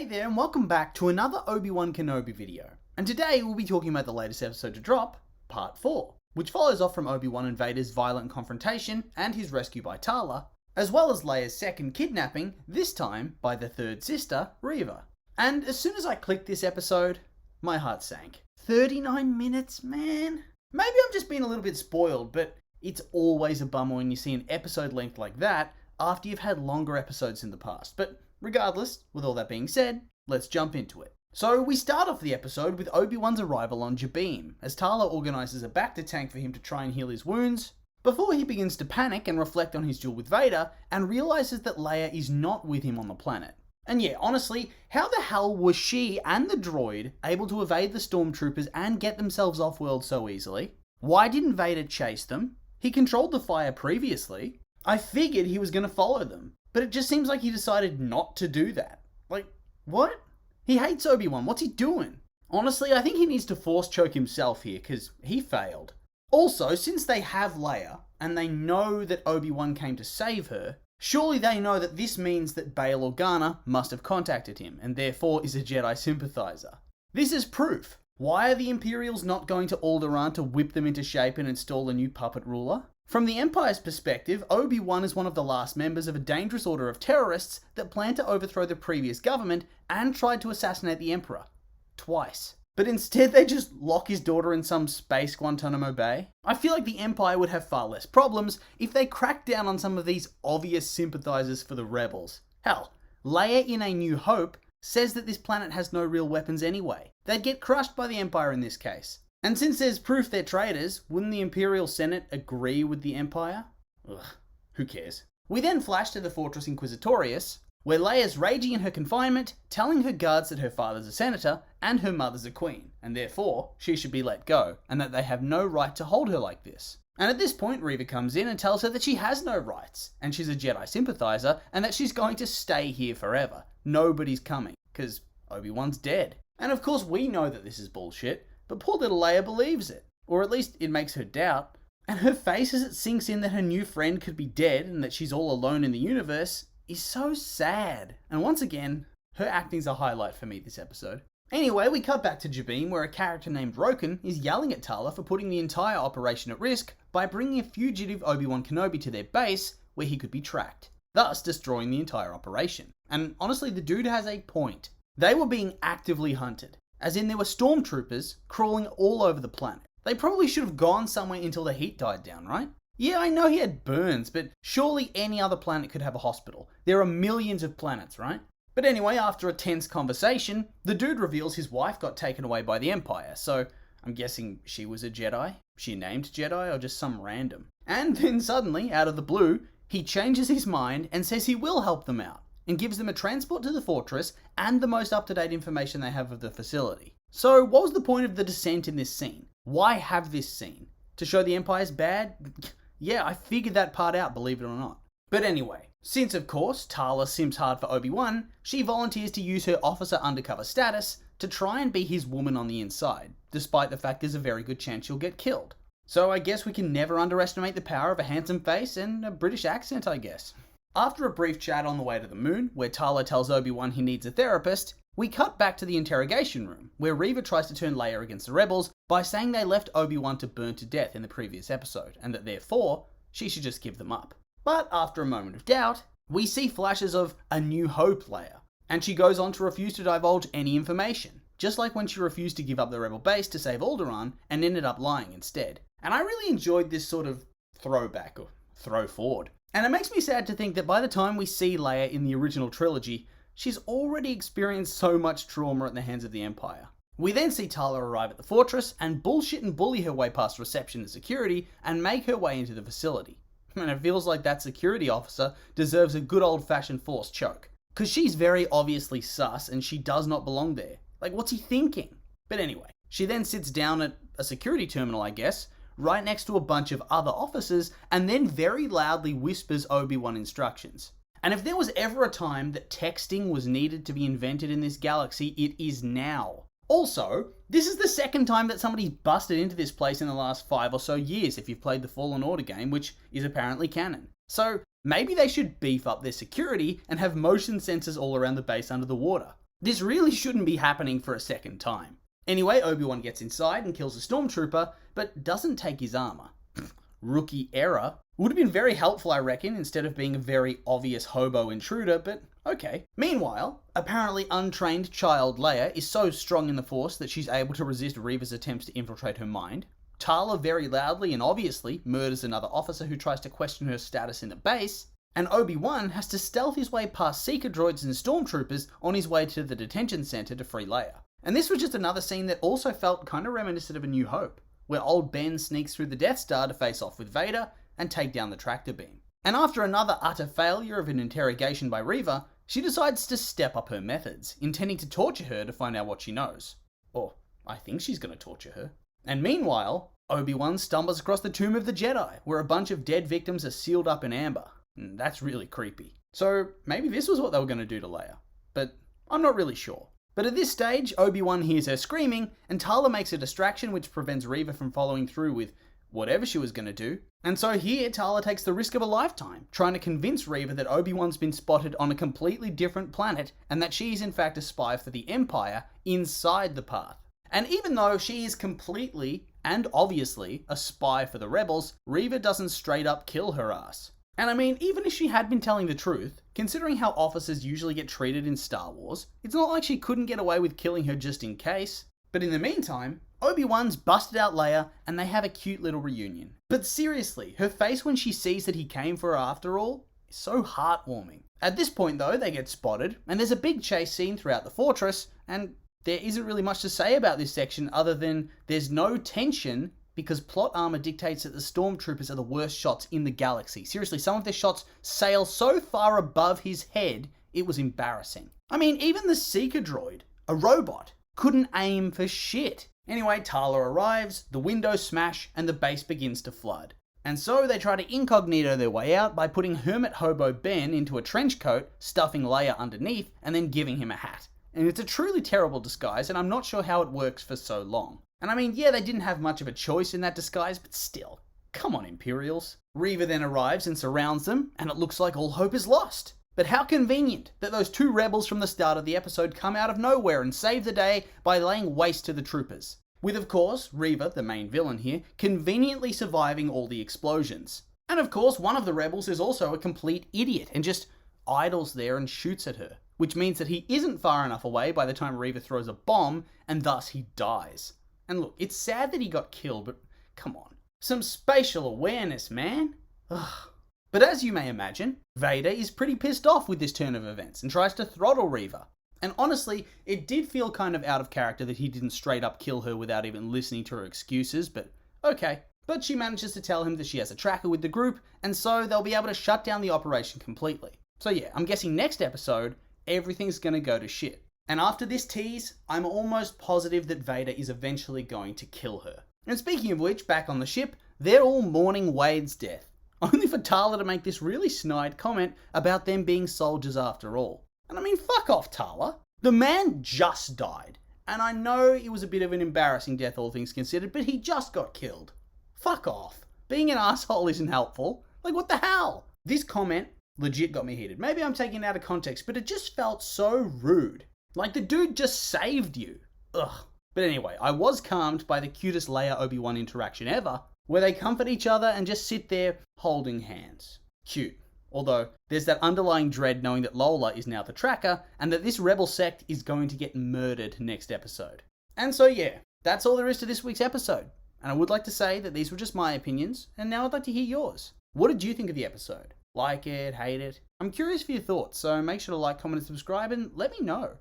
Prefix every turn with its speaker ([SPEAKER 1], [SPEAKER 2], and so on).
[SPEAKER 1] Hey there and welcome back to another Obi-Wan Kenobi video. And today we'll be talking about the latest episode to drop, Part 4, which follows off from Obi-Wan and Vader's violent confrontation and his rescue by Tala, as well as Leia's second kidnapping, this time by the third sister, Reva. And as soon as I clicked this episode, my heart sank. 39 minutes, man? Maybe I'm just being a little bit spoiled, but it's always a bummer when you see an episode length like that after you've had longer episodes in the past. But regardless, with all that being said, let's jump into it. So we start off the episode with Obi-Wan's arrival on Jabim, as Tala organises a bacta tank for him to try and heal his wounds, before he begins to panic and reflect on his duel with Vader, and realises that Leia is not with him on the planet. And yeah, honestly, how the hell was she and the droid able to evade the Stormtroopers and get themselves off-world so easily? Why didn't Vader chase them? He controlled the fire previously. I figured he was going to follow them, but it just seems like he decided not to do that. Like, what? He hates Obi-Wan, what's he doing? Honestly, I think he needs to force choke himself here, because he failed. Also, since they have Leia, and they know that Obi-Wan came to save her, surely they know that this means that Bail Organa must have contacted him, and therefore is a Jedi sympathizer. This is proof. Why are the Imperials not going to Alderaan to whip them into shape and install a new puppet ruler? From the Empire's perspective, Obi-Wan is one of the last members of a dangerous order of terrorists that planned to overthrow the previous government and tried to assassinate the Emperor. Twice. But instead they just lock his daughter in some space Guantanamo Bay. I feel like the Empire would have far less problems if they cracked down on some of these obvious sympathizers for the rebels. Hell, Leia in A New Hope says that this planet has no real weapons anyway. They'd get crushed by the Empire in this case. And since there's proof they're traitors, wouldn't the Imperial Senate agree with the Empire? Ugh, who cares? We then flash to the Fortress Inquisitorius, where Leia's raging in her confinement, telling her guards that her father's a senator and her mother's a queen, and therefore she should be let go, and that they have no right to hold her like this. And at this point, Reva comes in and tells her that she has no rights, and she's a Jedi sympathizer, and that she's going to stay here forever. Nobody's coming, because Obi-Wan's dead. And of course we know that this is bullshit, but poor little Leia believes it. Or at least it makes her doubt. And her face as it sinks in that her new friend could be dead and that she's all alone in the universe is so sad. And once again, her acting's a highlight for me this episode. Anyway, we cut back to Jabim, where a character named Roken is yelling at Tala for putting the entire operation at risk by bringing a fugitive Obi-Wan Kenobi to their base where he could be tracked, thus destroying the entire operation. And honestly, the dude has a point. They were being actively hunted. As in, there were Stormtroopers crawling all over the planet. They probably should have gone somewhere until the heat died down, right? Yeah, I know he had burns, but surely any other planet could have a hospital. There are millions of planets, right? But anyway, after a tense conversation, the dude reveals his wife got taken away by the Empire, so I'm guessing she was a Jedi? She named Jedi, or just some random? And then suddenly, out of the blue, he changes his mind and says he will help them out, and gives them a transport to the fortress and the most up-to-date information they have of the facility. So what was the point of the descent in this scene? Why have this scene? To show the Empire's bad? Yeah, I figured that part out, believe it or not. But anyway, since of course Tala simps hard for Obi-Wan, she volunteers to use her officer undercover status to try and be his woman on the inside, despite the fact there's a very good chance she'll get killed. So I guess we can never underestimate the power of a handsome face and a British accent, I guess. After a brief chat on the way to the moon, where Tala tells Obi-Wan he needs a therapist, we cut back to the interrogation room, where Reva tries to turn Leia against the rebels by saying they left Obi-Wan to burn to death in the previous episode, and that therefore, she should just give them up. But after a moment of doubt, we see flashes of A New Hope Leia, and she goes on to refuse to divulge any information, just like when she refused to give up the rebel base to save Alderaan and ended up lying instead. And I really enjoyed this sort of throwback, or throw forward. And it makes me sad to think that by the time we see Leia in the original trilogy, she's already experienced so much trauma at the hands of the Empire. We then see Tala arrive at the fortress and bullshit and bully her way past reception and security and make her way into the facility. And it feels like that security officer deserves a good old-fashioned force choke. Cause she's very obviously sus and she does not belong there. Like, what's he thinking? But anyway, she then sits down at a security terminal, I guess, right next to a bunch of other officers, and then very loudly whispers Obi-Wan instructions. And if there was ever a time that texting was needed to be invented in this galaxy, it is now. Also, this is the second time that somebody's busted into this place in the last 5 or so years if you've played the Fallen Order game, which is apparently canon. So maybe they should beef up their security and have motion sensors all around the base under the water. This really shouldn't be happening for a second time. Anyway, Obi-Wan gets inside and kills a Stormtrooper, but doesn't take his armor. Rookie error. Would have been very helpful, I reckon, instead of being a very obvious hobo intruder, but okay. Meanwhile, apparently untrained child Leia is so strong in the Force that she's able to resist Reva's attempts to infiltrate her mind. Tala very loudly and obviously murders another officer who tries to question her status in the base, and Obi-Wan has to stealth his way past Seeker droids and Stormtroopers on his way to the detention center to free Leia. And this was just another scene that also felt kind of reminiscent of A New Hope, where old Ben sneaks through the Death Star to face off with Vader and take down the tractor beam. And after another utter failure of an interrogation by Reva, she decides to step up her methods, intending to torture her to find out what she knows. Or, I think she's going to torture her. And meanwhile, Obi-Wan stumbles across the Tomb of the Jedi, where a bunch of dead victims are sealed up in amber. And that's really creepy. So maybe this was what they were going to do to Leia, but I'm not really sure. But at this stage, Obi-Wan hears her screaming, and Tala makes a distraction which prevents Reva from following through with whatever she was going to do. And so here, Tala takes the risk of a lifetime, trying to convince Reva that Obi-Wan's been spotted on a completely different planet, and that she is in fact a spy for the Empire inside the path. And even though she is completely and obviously a spy for the rebels, Reva doesn't straight up kill her ass. And I mean, even if she had been telling the truth, considering how officers usually get treated in Star Wars, it's not like she couldn't get away with killing her just in case. But in the meantime, Obi-Wan's busted out Leia and they have a cute little reunion. But seriously, her face when she sees that he came for her after all is so heartwarming. At this point though, they get spotted and there's a big chase scene throughout the fortress, and there isn't really much to say about this section other than there's no tension because plot armor dictates that the Stormtroopers are the worst shots in the galaxy. Seriously, some of their shots sail so far above his head, it was embarrassing. I mean, even the Seeker droid, a robot, couldn't aim for shit. Anyway, Tala arrives, the windows smash, and the base begins to flood. And so they try to incognito their way out by putting Hermit Hobo Ben into a trench coat, stuffing Leia underneath, and then giving him a hat. And it's a truly terrible disguise, and I'm not sure how it works for so long. And I mean, yeah, they didn't have much of a choice in that disguise, but still. Come on, Imperials. Reva then arrives and surrounds them, and it looks like all hope is lost. But how convenient that those two rebels from the start of the episode come out of nowhere and save the day by laying waste to the troopers. With, of course, Reva, the main villain here, conveniently surviving all the explosions. And of course, one of the rebels is also a complete idiot and just idles there and shoots at her, which means that he isn't far enough away by the time Reva throws a bomb, and thus he dies. And look, it's sad that he got killed, but come on. Some spatial awareness, man. Ugh. But as you may imagine, Vader is pretty pissed off with this turn of events and tries to throttle Reva. And honestly, it did feel kind of out of character that he didn't straight up kill her without even listening to her excuses, but okay. But she manages to tell him that she has a tracker with the group, and so they'll be able to shut down the operation completely. So yeah, I'm guessing next episode, everything's gonna go to shit. And after this tease, I'm almost positive that Vader is eventually going to kill her. And speaking of which, back on the ship, they're all mourning Wade's death. Only for Tala to make this really snide comment about them being soldiers after all. And I mean, fuck off, Tala. The man just died. And I know it was a bit of an embarrassing death, all things considered, but he just got killed. Fuck off. Being an asshole isn't helpful. Like, what the hell? This comment legit got me heated. Maybe I'm taking it out of context, but it just felt so rude. Like, the dude just saved you. Ugh. But anyway, I was calmed by the cutest Leia Obi-Wan interaction ever, where they comfort each other and just sit there holding hands. Cute. Although, there's that underlying dread knowing that Lola is now the tracker, and that this rebel sect is going to get murdered next episode. And so yeah, that's all there is to this week's episode. And I would like to say that these were just my opinions, and now I'd like to hear yours. What did you think of the episode? Like it, hate it? I'm curious for your thoughts, so make sure to like, comment, and subscribe, and let me know.